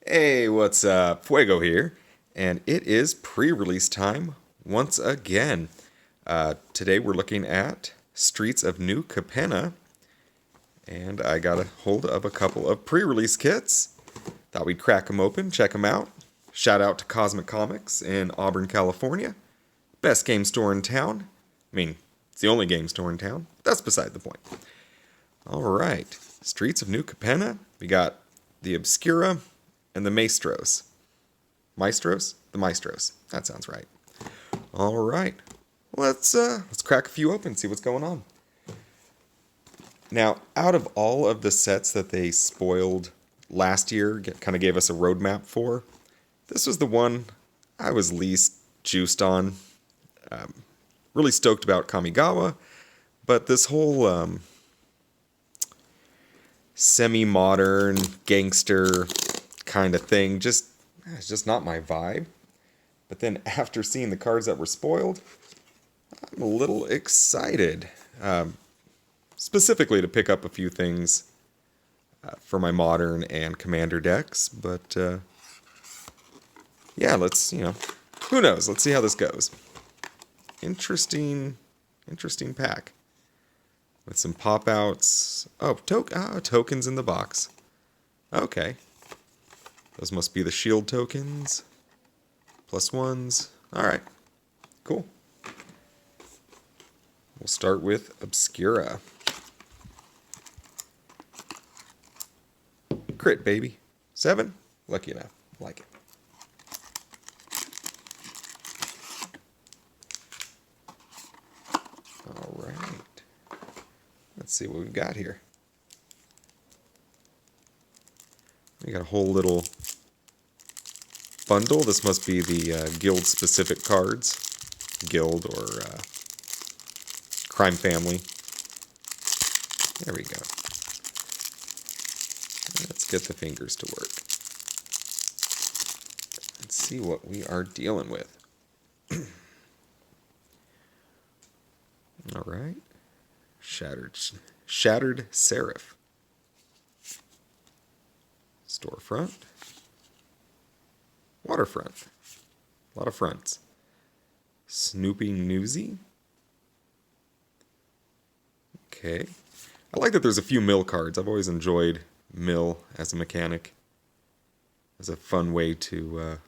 Hey, what's up? Fuego here, and it is pre-release time once again. Today we're looking at Streets of New Capenna, and I got a hold of a couple of pre-release kits. Thought we'd crack them open, check them out. Shout out to Cosmic Comix in Auburn, California. Best game store in town. I mean, it's the only game store in town. That's beside the point. Alright, Streets of New Capenna. We got the Obscura and the Maestros. Maestros? The Maestros. That sounds right. Alright. Let's crack a few open, see what's going on. Now, out of all of the sets that they spoiled last year, kind of gave us a roadmap for, this was the one I was least juiced on. Really stoked about Kamigawa, but this whole semi-modern gangster kind of thing it's just not my vibe. But then after seeing the cards that were spoiled, I'm a little excited. Specifically to pick up a few things for my modern and commander decks. But yeah, who knows? Let's see how this goes. Interesting pack. With some pop-outs. Oh, tokens in the box. Okay. Those must be the shield tokens. +1s. Alright. Cool. We'll start with Obscura. Crit, baby. 7? Lucky enough. Like it. Alright. Let's see what we've got here. We got a whole little bundle. This must be the guild-specific cards. Guild or crime family. There we go. Let's get the fingers to work. Let's see what we are dealing with. All right. Shattered Seraph. Storefront. Waterfront. A lot of fronts. Snooping Newsy. Okay. I like that there's a few mill cards. I've always enjoyed mill as a mechanic. As a fun way to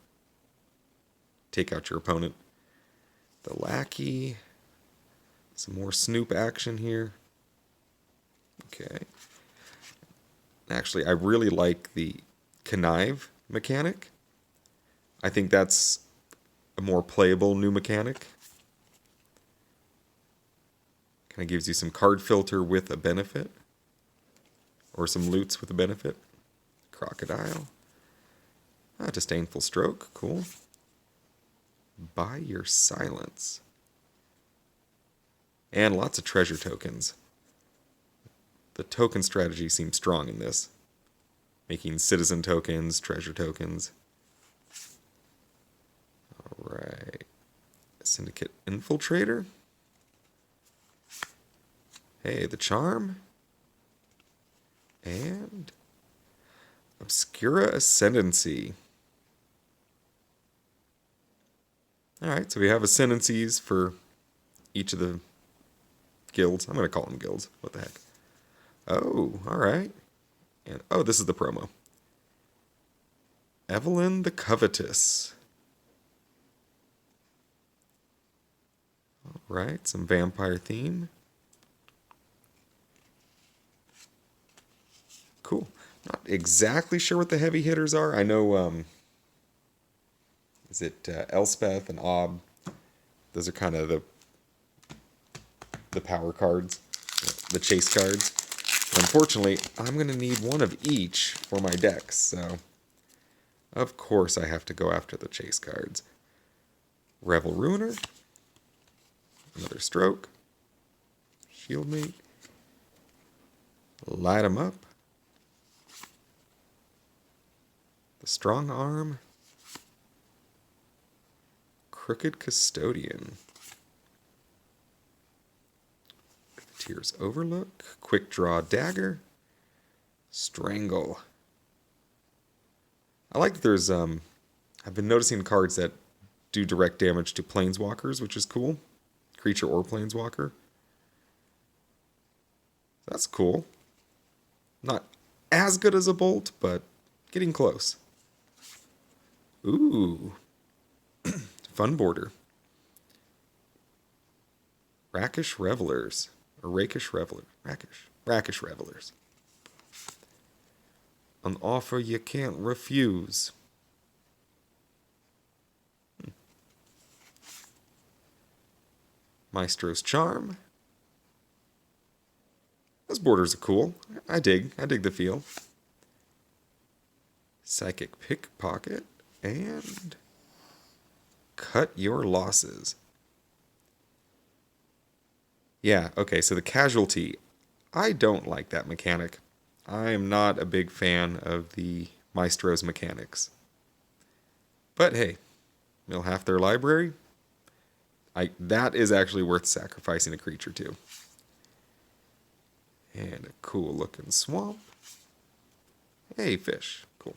take out your opponent. The Lackey. Some more Snoop action here. Okay. Actually, I really like the Connive mechanic. I think that's a more playable new mechanic. Kind of gives you some card filter with a benefit. Or some loots with a benefit. Crocodile. Disdainful Stroke. Cool. Buy Your Silence. And lots of treasure tokens. The token strategy seems strong in this. Making citizen tokens, treasure tokens. Alright. Syndicate Infiltrator. Hey, the Charm. And Obscura Ascendancy. Alright, so we have ascendancies for each of the guilds. I'm going to call them guilds. What the heck? Oh, alright. And this is the promo. Evelyn the Covetous. Alright, some vampire theme. Cool. Not exactly sure what the heavy hitters are. I know, is it Elspeth and Ob? Those are kind of the power cards, the chase cards. Unfortunately, I'm going to need one of each for my decks, so of course I have to go after the chase cards. Revel Ruiner. Another Stroke. Shieldmate. Light 'em Up. The Strong Arm. Crooked Custodian. Tears Overlook. Quick Draw Dagger. Strangle. I like that there's, I've been noticing cards that do direct damage to planeswalkers, which is cool. Creature or planeswalker. That's cool. Not as good as a bolt, but getting close. Ooh. Fun border. Rakish Revelers. Or Rakish Revelers. Rakish Revelers. An offer you can't refuse. Maestro's Charm. Those borders are cool. I dig the feel. Psychic Pickpocket. And Cut Your Losses. Yeah, okay, so the casualty. I don't like that mechanic. I am not a big fan of the Maestro's mechanics. But hey, mill half their library. That is actually worth sacrificing a creature to. And a cool looking swamp. Hey, fish. Cool.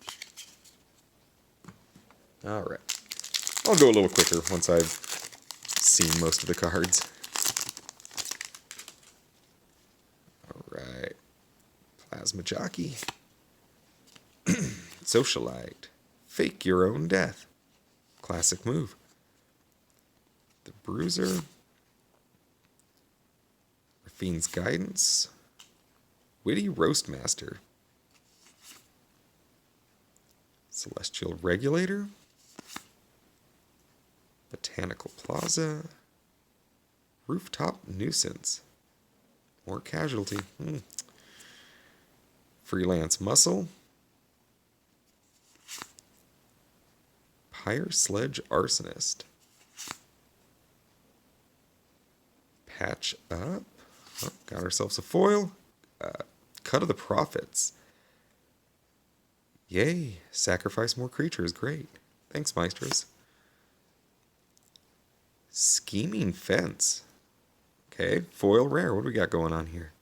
Alright. I'll go a little quicker once I've seen most of the cards. Alright. Plasma Jockey. Socialite. Fake Your Own Death. Classic move. The Bruiser. Raffine's Guidance. Witty Roastmaster. Celestial Regulator. Botanical Plaza. Rooftop Nuisance. More casualty. Freelance Muscle. Pyre Sledge Arsonist. Patch Up. Oh, got ourselves a foil. Cut of the Prophets. Yay. Sacrifice more creatures. Great. Thanks, Maestros. Scheming Fence. Okay. Foil rare. What do we got going on here?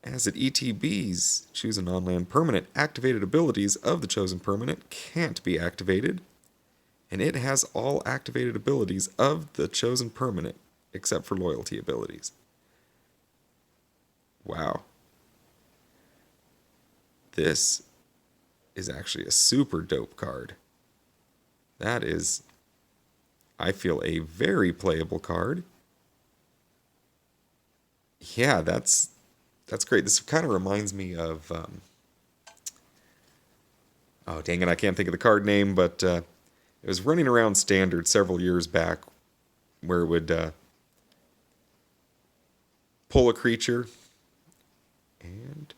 As it ETBs, choose a non-land permanent. Activated abilities of the chosen permanent can't be activated. And it has all activated abilities of the chosen permanent, except for loyalty abilities. Wow. This is actually a super dope card. That is, I feel, a very playable card. Yeah, that's great. This kind of reminds me of, oh dang it, I can't think of the card name, but it was running around Standard several years back where it would pull a creature and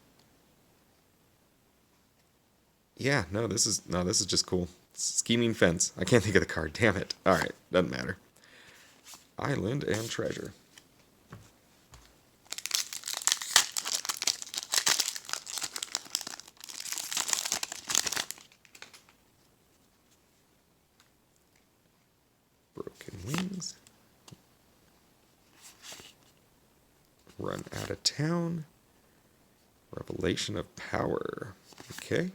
yeah, this is just cool. Scheming Fence. I can't think of the card. Damn it. All right, doesn't matter. Island and Treasure. Broken Wings. Run Out of Town. Revelation of Power. Okay.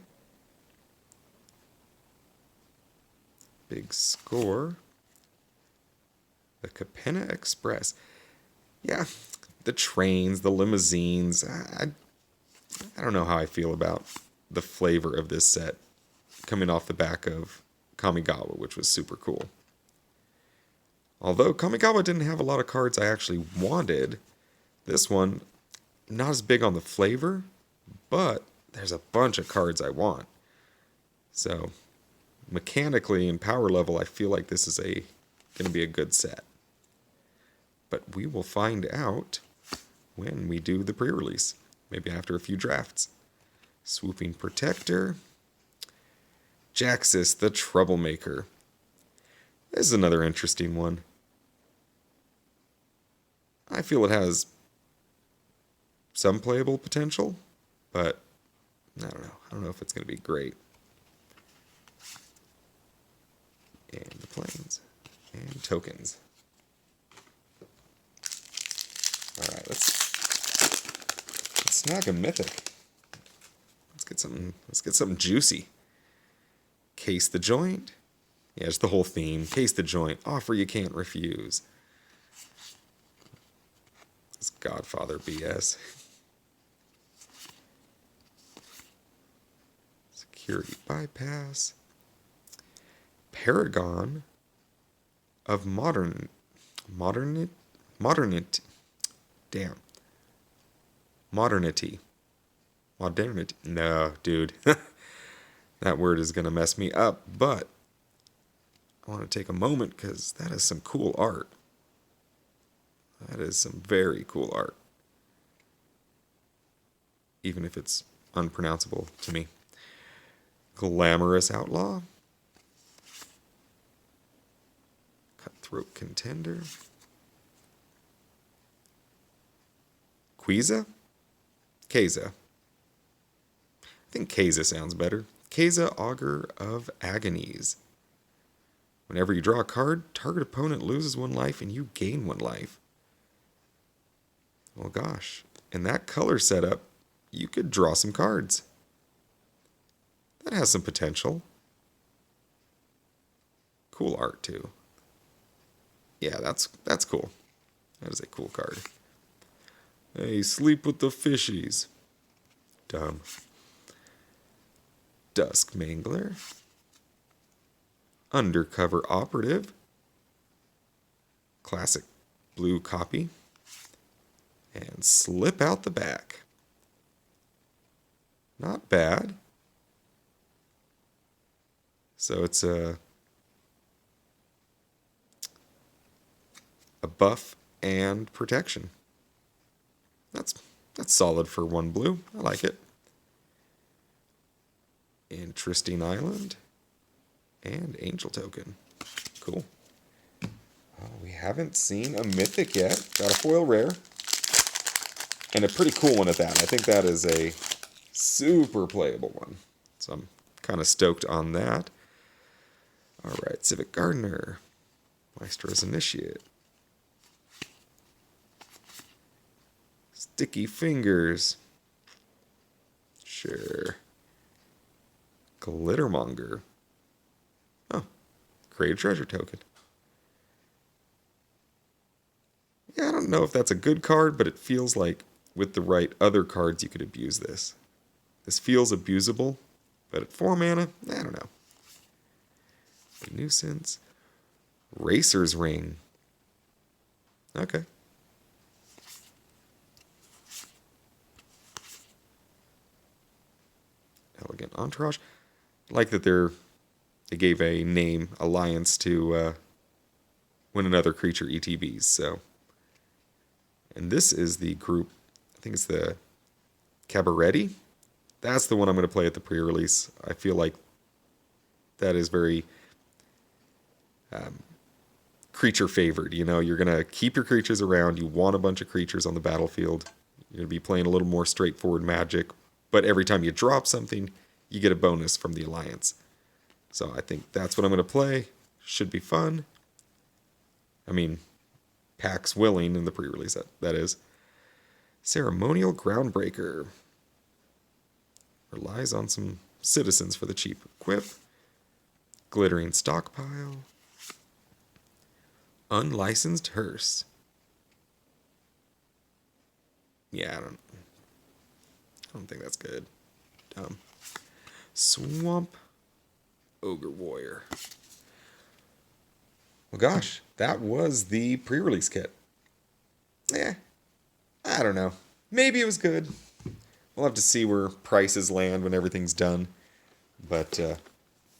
Big Score. The Capenna Express. Yeah, the trains, the limousines. I don't know how I feel about the flavor of this set coming off the back of Kamigawa, which was super cool. Although Kamigawa didn't have a lot of cards I actually wanted, this one, not as big on the flavor, but there's a bunch of cards I want. So, mechanically and power level, I feel like this is going to be a good set. But we will find out when we do the pre-release. Maybe after a few drafts. Swooping Protector. Jaxis, the Troublemaker. This is another interesting one. I feel it has some playable potential, but I don't know. I don't know if it's going to be great. And the planes. And tokens. Alright, let's snag a Mythic. Let's Let's get something juicy. Case the joint. Yeah, it's the whole theme. Case the joint. Offer you can't refuse. It's Godfather BS. Security bypass. Paragon of modernity. No, dude. That word is going to mess me up, but I want to take a moment because that is some cool art. That is some very cool art. Even if it's unpronounceable to me. Glamorous Outlaw. Cutthroat Contender. Quiza? Keza. I think Keza sounds better. Keza, Augur of Agonies. Whenever you draw a card, target opponent loses 1 life and you gain 1 life. Well, gosh. In that color setup, you could draw some cards. That has some potential. Cool art, too. Yeah, that's cool. That is a cool card. Hey, sleep with the fishies. Dumb. Dusk Mangler. Undercover Operative. Classic blue copy. And Slip Out the Back. Not bad. So it's a buff and protection. That's solid for 1 blue. I like it. Interesting Island. And Angel Token. Cool. Oh, we haven't seen a Mythic yet. Got a foil rare. And a pretty cool one at that. I think that is a super playable one. So I'm kind of stoked on that. Alright, Civic Gardener. Maestros Initiate. Sticky Fingers. Sure. Glittermonger. Oh, create a treasure token. Yeah, I don't know if that's a good card, but it feels like with the right other cards you could abuse this. This feels abusable, but at 4 mana, I don't know. A Nuisance. Racer's Ring. Okay. Elegant Entourage. I like that they gave a name, Alliance, to when another creature ETBs, so. And this is the group, I think it's the Cabaretti. That's the one I'm going to play at the pre-release. I feel like that is very creature favored. You know, you're going to keep your creatures around. You want a bunch of creatures on the battlefield. You're going to be playing a little more straightforward Magic. But every time you drop something, you get a bonus from the Alliance. So I think that's what I'm going to play. Should be fun. I mean, packs willing in the pre-release, that is. Ceremonial Groundbreaker. Relies on some citizens for the cheap equip. Glittering Stockpile. Unlicensed Hearse. Yeah, I don't think that's good. Swamp Ogre Warrior. Well, gosh, that was the pre-release kit. I don't know. Maybe it was good. We'll have to see where prices land when everything's done. But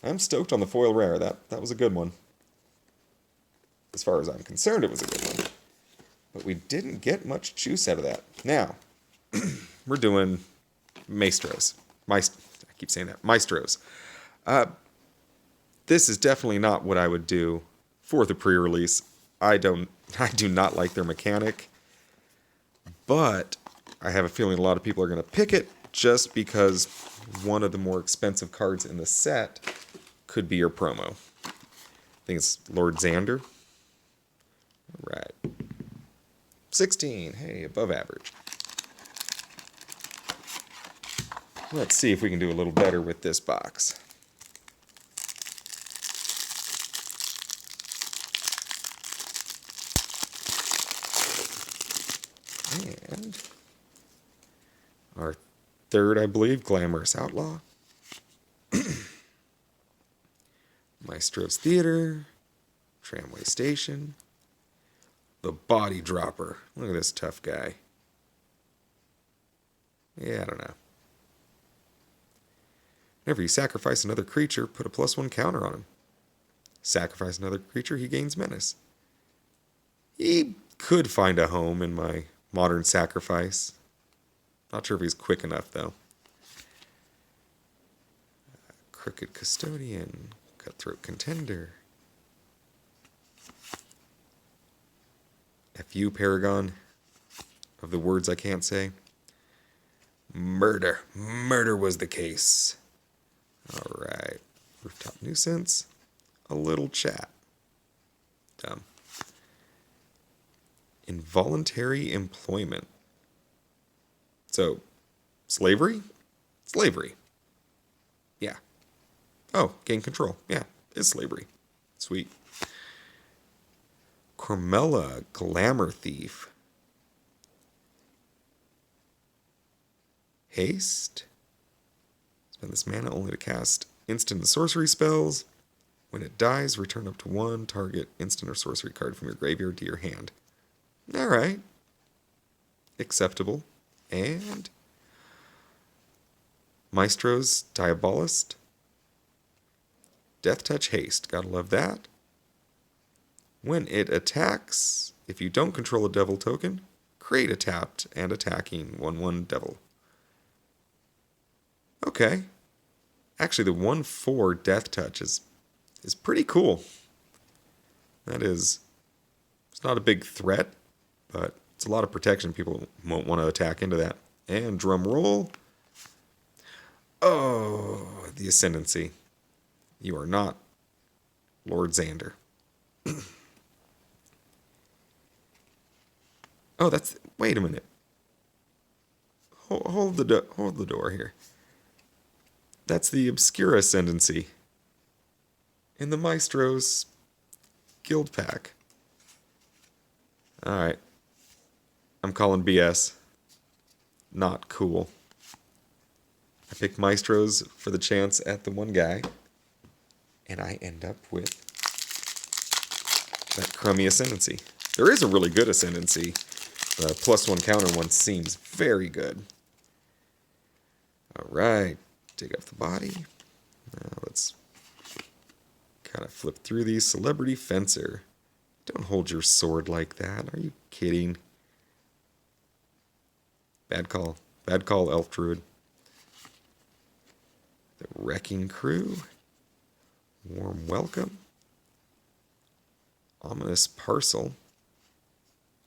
I'm stoked on the foil rare. That was a good one. As far as I'm concerned, it was a good one. But we didn't get much juice out of that. Now, we're doing Maestros. I keep saying that. Maestros. This is definitely not what I would do for the pre-release. I do not like their mechanic. But I have a feeling a lot of people are going to pick it just because one of the more expensive cards in the set could be your promo. I think it's Lord Xander. All right. 16. Hey, above average. Let's see if we can do a little better with this box. And our third, I believe, Glamorous Outlaw. Maestros Theater. Tramway Station. The Body Dropper. Look at this tough guy. Yeah, I don't know. Whenever you sacrifice another creature, put a +1 counter on him. Sacrifice another creature, he gains menace. He could find a home in my modern sacrifice. Not sure if he's quick enough, though. Crooked Custodian. Cutthroat Contender. FU Paragon of the words I can't say. Murder. Murder was the case. Alright. Rooftop Nuisance. A little chat. Dumb. Involuntary employment. So, slavery? Slavery. Yeah. Oh, gain control. Yeah, it's slavery. Sweet. Carmella, Glamour Thief. Haste. Spend this mana only to cast instant and sorcery spells. When it dies, return up to 1 target instant or sorcery card from your graveyard to your hand. Alright. Acceptable. And Maestros Diabolist. Death Touch Haste. Gotta love that. When it attacks, if you don't control a devil token, create a tapped and attacking 1/1 devil. Okay. Actually, the 1/4 Death Touch is pretty cool. That is, it's not a big threat, but it's a lot of protection. People won't want to attack into that. And drum roll. Oh, the Ascendancy. You are not Lord Xander. Oh, that's... Wait a minute. Hold the door here. That's the Obscura Ascendancy in the Maestros Guild pack. Alright. I'm calling BS. Not cool. I picked Maestros for the chance at the one guy, and I end up with that crummy Ascendancy. There is a really good Ascendancy. The +1 counter one seems very good. Alright. Dig up the body. Now let's kind of flip through these. Celebrity Fencer. Don't hold your sword like that. Are you kidding? Bad call. Bad call, Elf Druid. The Wrecking Crew. Warm Welcome. Ominous Parcel.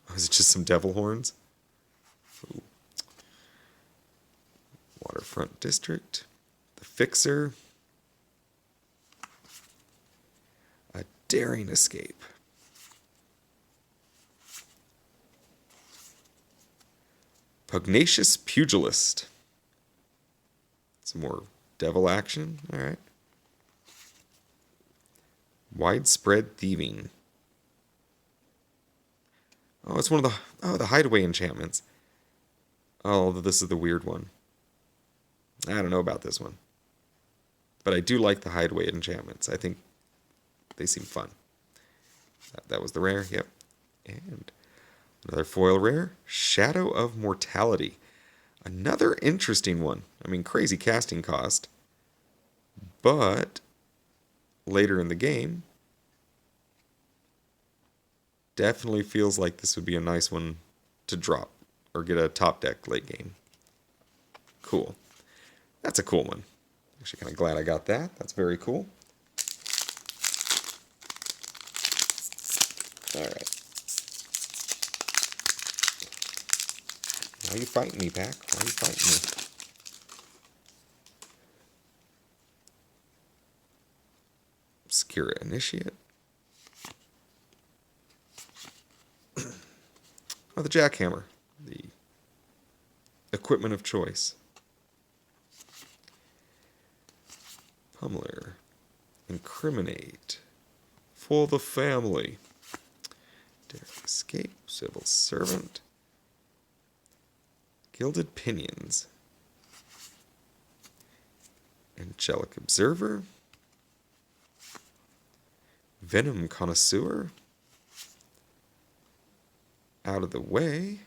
Oh, is it just some devil horns? Ooh. Waterfront District. The Fixer. A Daring Escape. Pugnacious Pugilist. Some more devil action. Alright. Widespread Thieving. Oh, it's one of the hideaway enchantments. Oh, this is the weird one. I don't know about this one. But I do like the hideaway enchantments. I think they seem fun. That was the rare, yep. And another foil rare, Shadow of Mortality. Another interesting one. I mean, crazy casting cost. But later in the game, definitely feels like this would be a nice one to drop or get a top deck late game. Cool. That's a cool one. Actually kind of glad I got that. That's very cool. Alright. Why are you fighting me, Pack? Why are you fighting me? Obscura Initiate. Oh, the Jackhammer. The equipment of choice. Pummeler. Incriminate. For the family. Dare escape. Civil servant. Gilded pinions. Angelic observer. Venom connoisseur. Out of the way.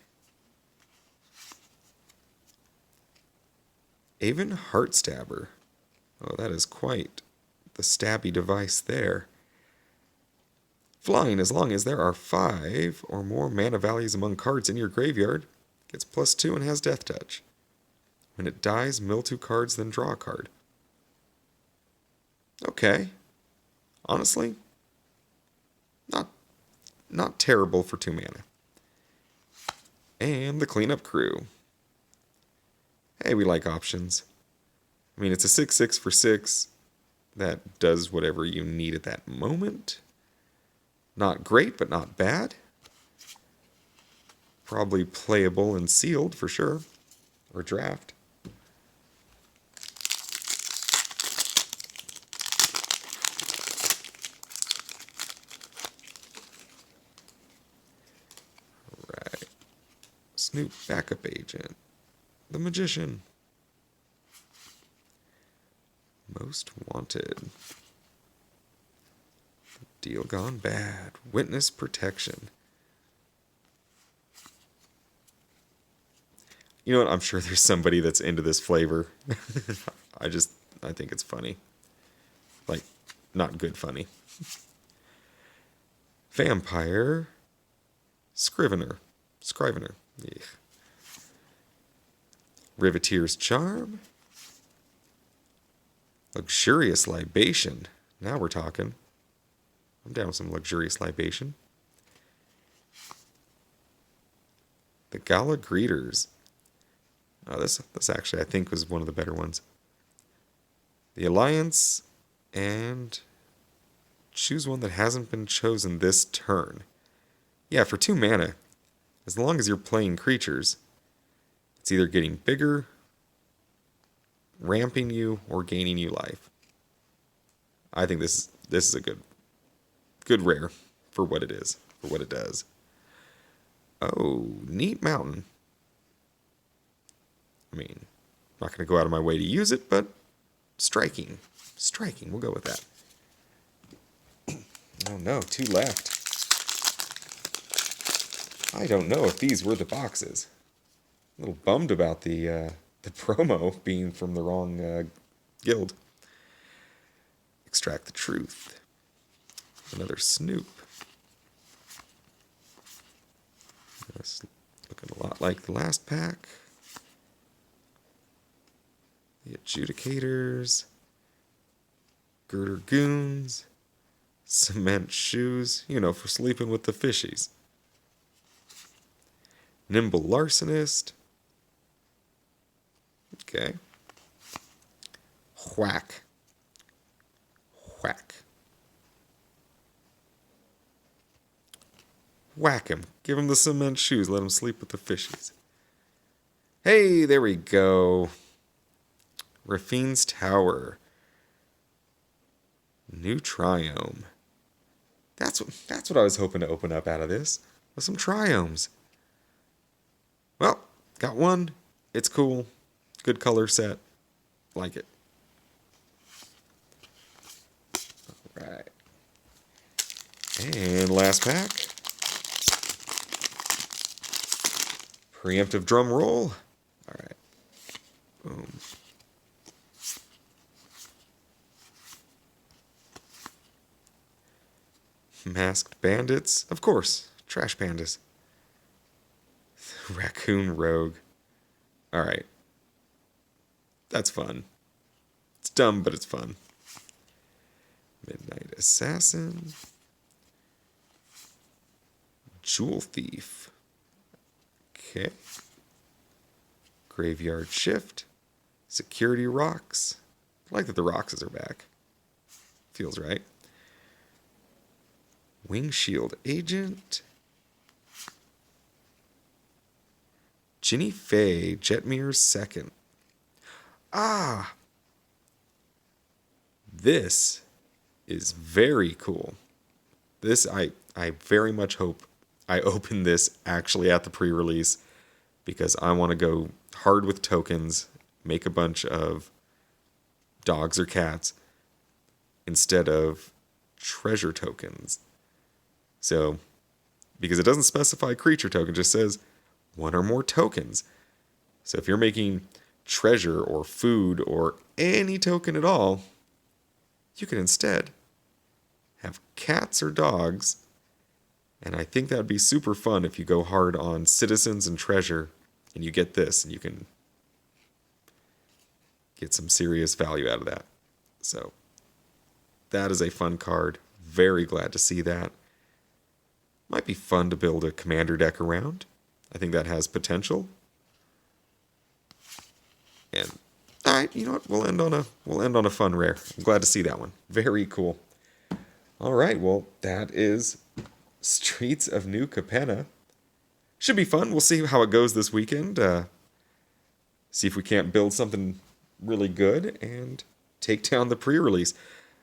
Avon Heartstabber. Oh, that is quite the stabby device there. Flying, as long as there are 5 or more mana values among cards in your graveyard, gets +2 and has Death Touch. When it dies, mill 2 cards, then draw a card. Okay. Honestly, not terrible for 2 mana. And the Cleanup Crew. Hey, we like options. I mean, it's a 6/6 for 6 that does whatever you need at that moment. Not great, but not bad. Probably playable and sealed for sure. Or draft. Alright. Snoop Backup Agent. The Magician. Most Wanted. Deal Gone Bad. Witness Protection. You know what? I'm sure there's somebody that's into this flavor. I think it's funny. Like, not good funny. Vampire. Scrivener. Ugh. Riveteer's Charm. Luxurious Libation. Now we're talking. I'm down with some Luxurious Libation. The Gala Greeters. Oh, this actually I think was one of the better ones. The Alliance, and choose one that hasn't been chosen this turn. Yeah, for 2 mana, as long as you're playing creatures, it's either getting bigger, ramping you, or gaining you life. I think this is a good rare for what it is, for what it does. Oh, Neat Mountain. I mean, I'm not going to go out of my way to use it, but striking. We'll go with that. Oh no, 2 left. I don't know if these were the boxes. A little bummed about the promo being from the wrong guild. Extract the Truth. Another Snoop. That's looking a lot like the last pack. The Adjudicators. Girder Goons. Cement Shoes, for sleeping with the fishies. Nimble Larcenist. Okay. Whack. Whack him. Give him the cement shoes. Let him sleep with the fishies. Hey, there we go. Rafine's Tower. New Triome. That's what I was hoping to open up out of this. Was some Triomes. Well, got one. It's cool. Good color set. Like it. Alright. And last pack. Preemptive drum roll. Alright. Boom. Masked Bandits. Of course. Trash Pandas. Raccoon Rogue. Alright. That's fun. It's dumb, but it's fun. Midnight Assassin. Jewel Thief. Okay. Graveyard Shift. Security Rocks. I like that the Roxes are back. Feels right. Wing Shield Agent. Ginny Faye, Jetmir's second. Ah! This is very cool. This, I very much hope I open this actually at the pre-release, because I want to go hard with tokens, make a bunch of dogs or cats instead of treasure tokens. So, because it doesn't specify creature token, it just says one or more tokens. So if you're making treasure or food or any token at all, you can instead have cats or dogs. And I think that would be super fun if you go hard on citizens and treasure and you get this and you can get some serious value out of that. So that is a fun card. Very glad to see that. Might be fun to build a commander deck around. I think that has potential. And all right, you know what? We'll end on a fun rare. I'm glad to see that one. Very cool. All right, well, that is Streets of New Capenna. Should be fun. We'll see how it goes this weekend. See if we can't build something really good and take down the pre-release.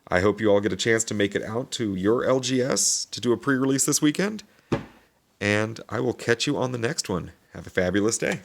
I hope you all get a chance to make it out to your LGS to do a pre-release this weekend. And I will catch you on the next one. Have a fabulous day.